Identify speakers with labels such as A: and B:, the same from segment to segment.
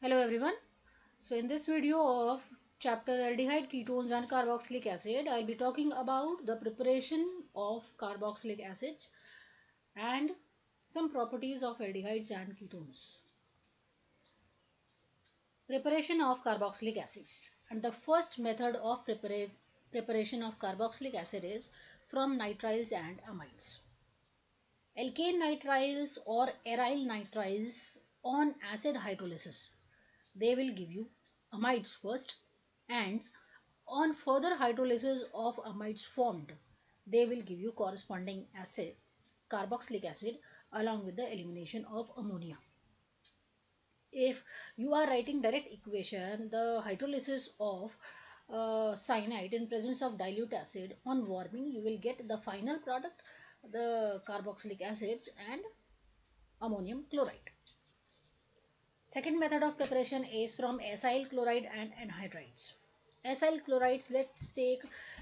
A: Hello everyone. So in this video of chapter aldehyde ketones and carboxylic acid, I'll be talking about the preparation of carboxylic acids and some properties of aldehydes and ketones. Preparation of carboxylic acids. And the first method of preparation of carboxylic acid is from nitriles and amides. Alkane nitriles or aryl nitriles on acid hydrolysis, they will give you amides first, and on further hydrolysis of amides formed, they will give you corresponding acid, carboxylic acid, along with the elimination of ammonia. If you are writing direct equation, the hydrolysis of cyanide in presence of dilute acid, on warming you will get the final product, the carboxylic acids and ammonium chloride. Second method of preparation is from acyl chloride and anhydrides. Acyl chlorides, let's take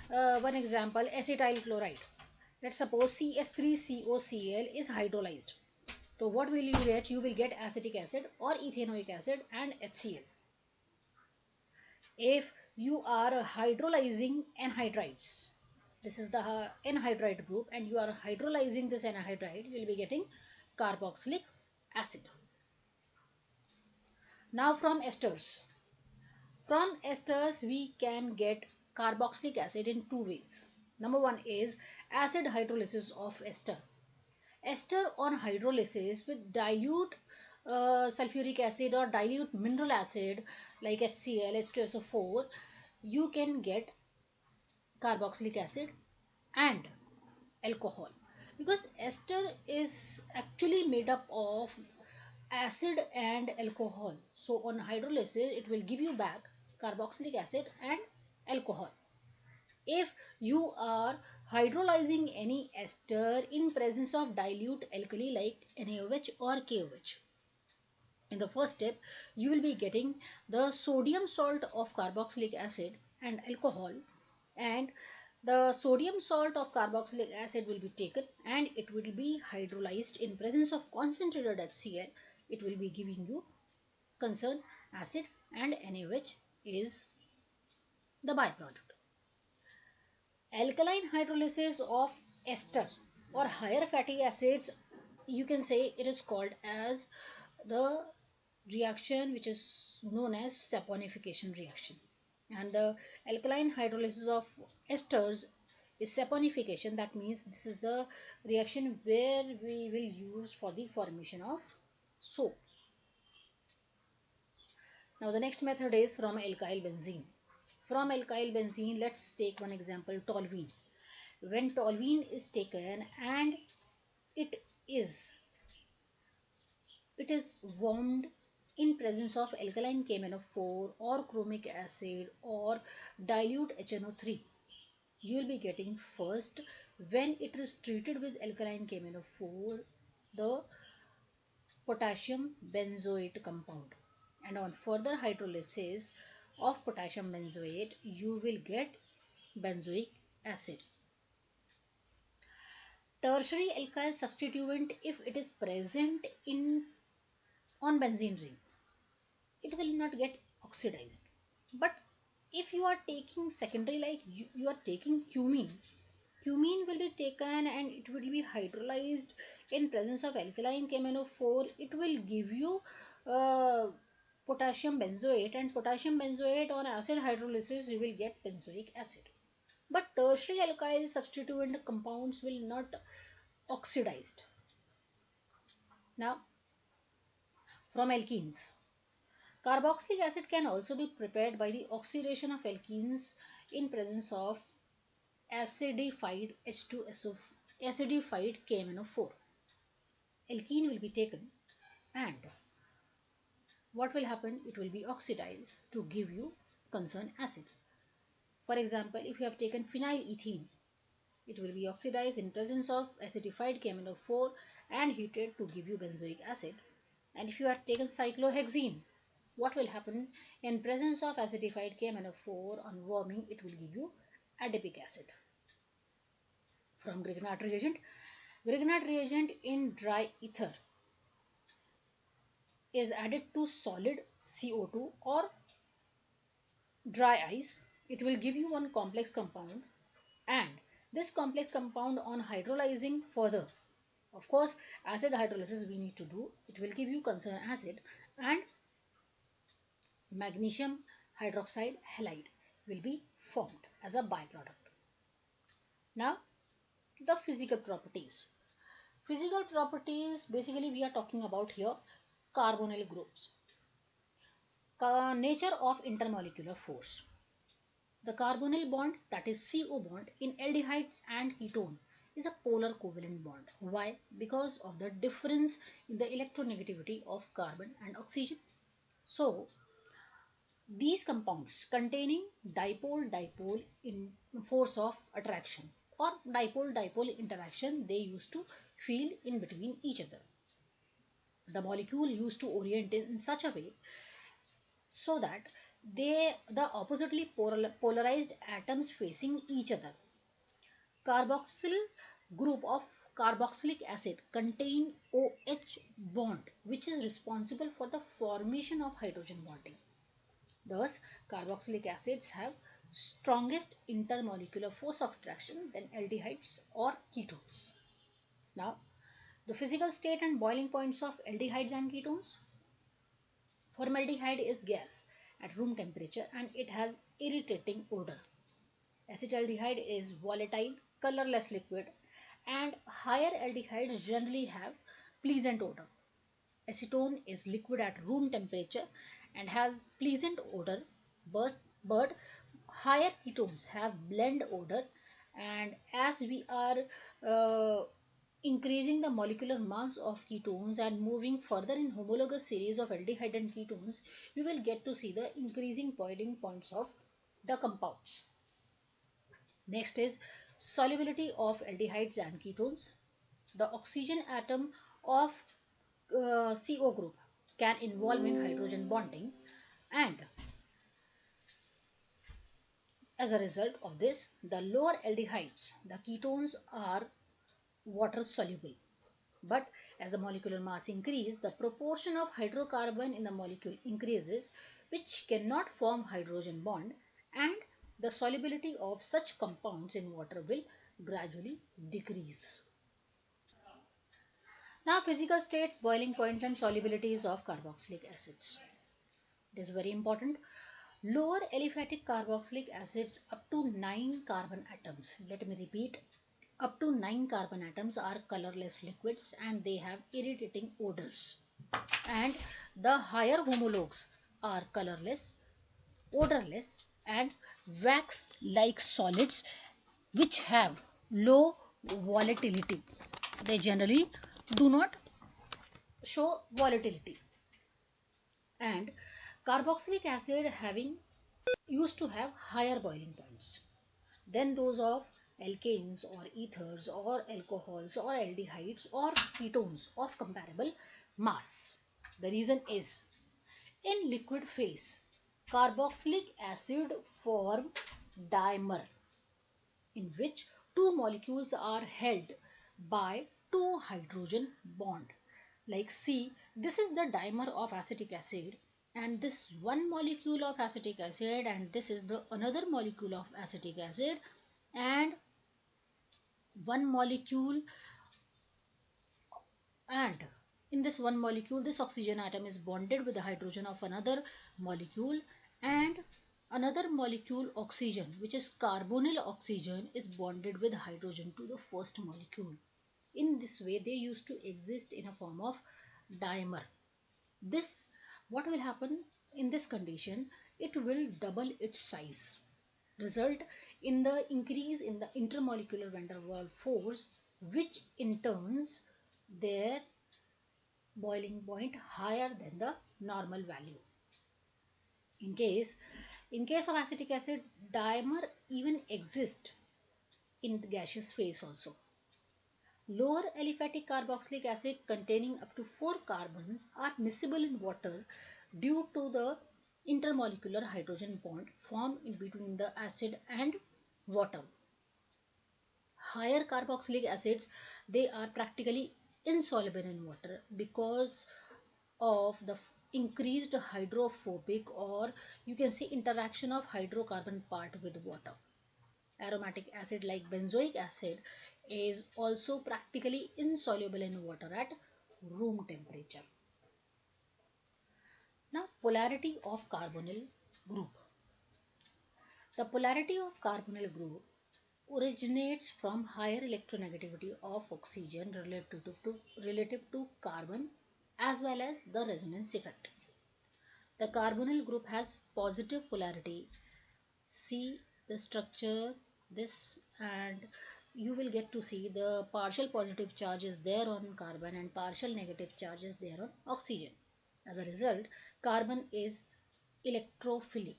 A: one example, acetyl chloride. Let's suppose CS3COCl is hydrolyzed. So what will you get? You will get acetic acid or ethanoic acid and HCl. If you are hydrolyzing anhydrides, this is the anhydride group, and you are hydrolyzing this anhydride, you will be getting carboxylic acid. Now from esters. From esters we can get carboxylic acid in two ways. Number one is acid hydrolysis of ester. Ester on hydrolysis with dilute sulfuric acid or dilute mineral acid like HCl, H2SO4, you can get carboxylic acid and alcohol, because ester is actually made up of acid and alcohol. So on hydrolysis it will give you back carboxylic acid and alcohol. If you are hydrolyzing any ester in presence of dilute alkali like NaOH or KOH, in the first step you will be getting the sodium salt of carboxylic acid and alcohol, and the sodium salt of carboxylic acid will be taken and it will be hydrolyzed in presence of concentrated HCl. It will be giving you concerned acid, and NaOH is the byproduct. Alkaline hydrolysis of ester or higher fatty acids, you can say it is called as the reaction which is known as saponification reaction, and the alkaline hydrolysis of esters is saponification. That means this is the reaction where we will use for the formation of soap. Now the next method is from alkyl benzene. From alkyl benzene, let's take one example, toluene. When toluene is taken and it is warmed in presence of alkaline KMnO4 or chromic acid or dilute HNO3, you will be getting first, when it is treated with alkaline KMnO4, the potassium benzoate compound, and on further hydrolysis of potassium benzoate you will get benzoic acid. Tertiary alkyl substituent, if it is present in on benzene ring, it will not get oxidized. But if you are taking secondary, like you are taking cumene, cumene will be taken and it will be hydrolyzed in presence of alkaline KMnO4. It will give you potassium benzoate, and potassium benzoate on acid hydrolysis you will get benzoic acid. But tertiary alkyl substituent compounds will not oxidized. Now from alkenes. Carboxylic acid can also be prepared by the oxidation of alkenes in presence of acidified H2SO, acidified KMnO4. Alkene will be taken and what will happen? It will be oxidized to give you concerned acid. For example, if you have taken phenylethene, it will be oxidized in presence of acidified KMnO4 and heated to give you benzoic acid. And if you have taken cyclohexene, what will happen? In presence of acidified KMnO4, on warming it will give you adipic acid. From Grignard reagent. Grignard reagent in dry ether is added to solid CO2 or dry ice, it will give you one complex compound, and this complex compound on hydrolyzing further, of course acid hydrolysis we need to do, it will give you concern acid, and magnesium hydroxide halide will be formed as a byproduct. Now the physical properties. Physical properties, basically we are talking about here carbonyl groups. Nature of intermolecular force. The carbonyl bond, that is CO bond, in aldehydes and ketone is a polar covalent bond. Why? Because of the difference in the electronegativity of carbon and oxygen. So these compounds containing dipole-dipole in force of attraction or dipole-dipole interaction, they used to feel in between each other. The molecule used to orient in such a way so that the oppositely polarized atoms facing each other. Carboxyl group of carboxylic acid contain OH bond, which is responsible for the formation of hydrogen bonding. Thus carboxylic acids have strongest intermolecular force of attraction than aldehydes or ketones. Now the physical state and boiling points of aldehydes and ketones. Formaldehyde is gas at room temperature and it has irritating odor. Acetaldehyde is volatile, colorless liquid, and higher aldehydes generally have pleasant odor. Acetone is liquid at room temperature and has pleasant odor, but higher ketones have blend odor, and as we are uh, increasing the molecular mass of ketones and moving further in homologous series of aldehyde and ketones, we will get to see the increasing boiling points of the compounds. Next is solubility of aldehydes and ketones. The oxygen atom of CO group can involve in hydrogen bonding, and as a result of this, the lower aldehydes, the ketones are water soluble. But as the molecular mass increases, the proportion of hydrocarbon in the molecule increases, which cannot form hydrogen bond, and the solubility of such compounds in water will gradually decrease. Now physical states, boiling points and solubilities of carboxylic acids. It is very important. Lower aliphatic carboxylic acids up to 9 carbon atoms. Let me repeat. Up to 9 carbon atoms are colorless liquids and they have irritating odors. And the higher homologues are colorless, odorless, and wax-like solids which have low volatility. They generally do not show volatility. And carboxylic acid having used to have higher boiling points than those of alkanes or ethers or alcohols or aldehydes or ketones of comparable mass. The reason is, in liquid phase, carboxylic acid form dimer in which two molecules are held by two hydrogen bond. Like see, this is the dimer of acetic acid, and this one molecule of acetic acid, and this is the another molecule of acetic acid, and one molecule, and in this one molecule this oxygen atom is bonded with the hydrogen of another molecule, and another molecule oxygen, which is carbonyl oxygen, is bonded with hydrogen to the first molecule. In this way they used to exist in a form of dimer. This, what will happen in this condition, it will double its size, result in the increase in the intermolecular van der Waals force, which in turns their boiling point higher than the normal value. In case of acetic acid, dimer even exists in the gaseous phase also. Lower aliphatic carboxylic acid containing up to 4 carbons are miscible in water due to the intermolecular hydrogen bond formed in between the acid and water. Higher carboxylic acids, they are practically insoluble in water because of the increased hydrophobic, or you can see interaction of hydrocarbon part with water. Aromatic acid like benzoic acid is also practically insoluble in water at room temperature. Now, polarity of carbonyl group. The polarity of carbonyl group originates from higher electronegativity of oxygen relative to carbon, as well as the resonance effect. The carbonyl group has positive polarity. See the structure, this, and you will get to see the partial positive charge is there on carbon and partial negative charge is there on oxygen. As a result, carbon is electrophilic.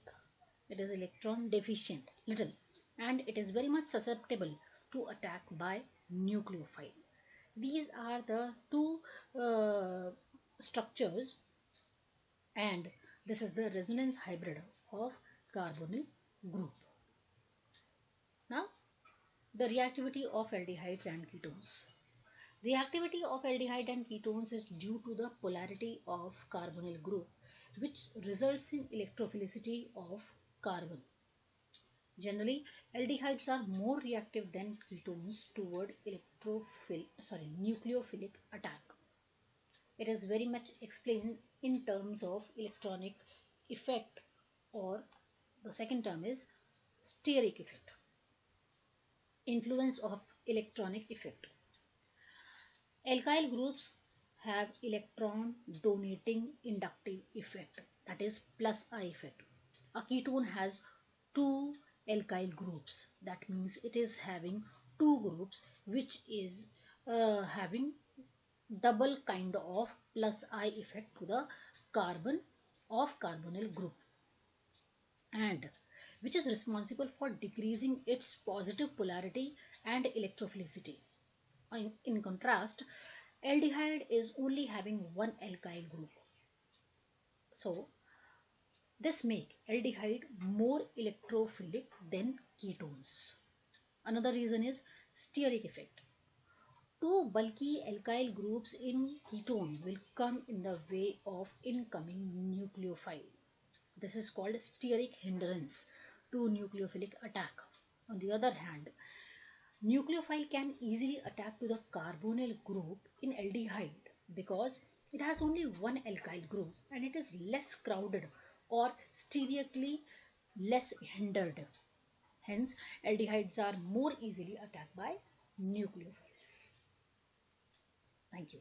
A: It is electron deficient, little, and it is very much susceptible to attack by nucleophile. These are the two structures, and this is the resonance hybrid of carbonyl group. Now, the reactivity of aldehydes and ketones. Reactivity of aldehyde and ketones is due to the polarity of carbonyl group, which results in electrophilicity of carbon. Generally, aldehydes are more reactive than ketones toward nucleophilic attack. It is very much explained in terms of electronic effect, or the second term is steric effect. Influence of electronic effect. Alkyl groups have electron donating inductive effect, that is plus I effect. A ketone has two alkyl groups, that means it is having two groups which is having double kind of plus I effect to the carbon of carbonyl group, and which is responsible for decreasing its positive polarity and electrophilicity. In contrast, aldehyde is only having one alkyl group. So, this make aldehyde more electrophilic than ketones. Another reason is steric effect. Two bulky alkyl groups in ketone will come in the way of incoming nucleophile. This is called steric hindrance to nucleophilic attack. On the other hand, nucleophile can easily attack to the carbonyl group in aldehyde because it has only one alkyl group and it is less crowded or sterically less hindered. Hence, aldehydes are more easily attacked by nucleophiles. Thank you.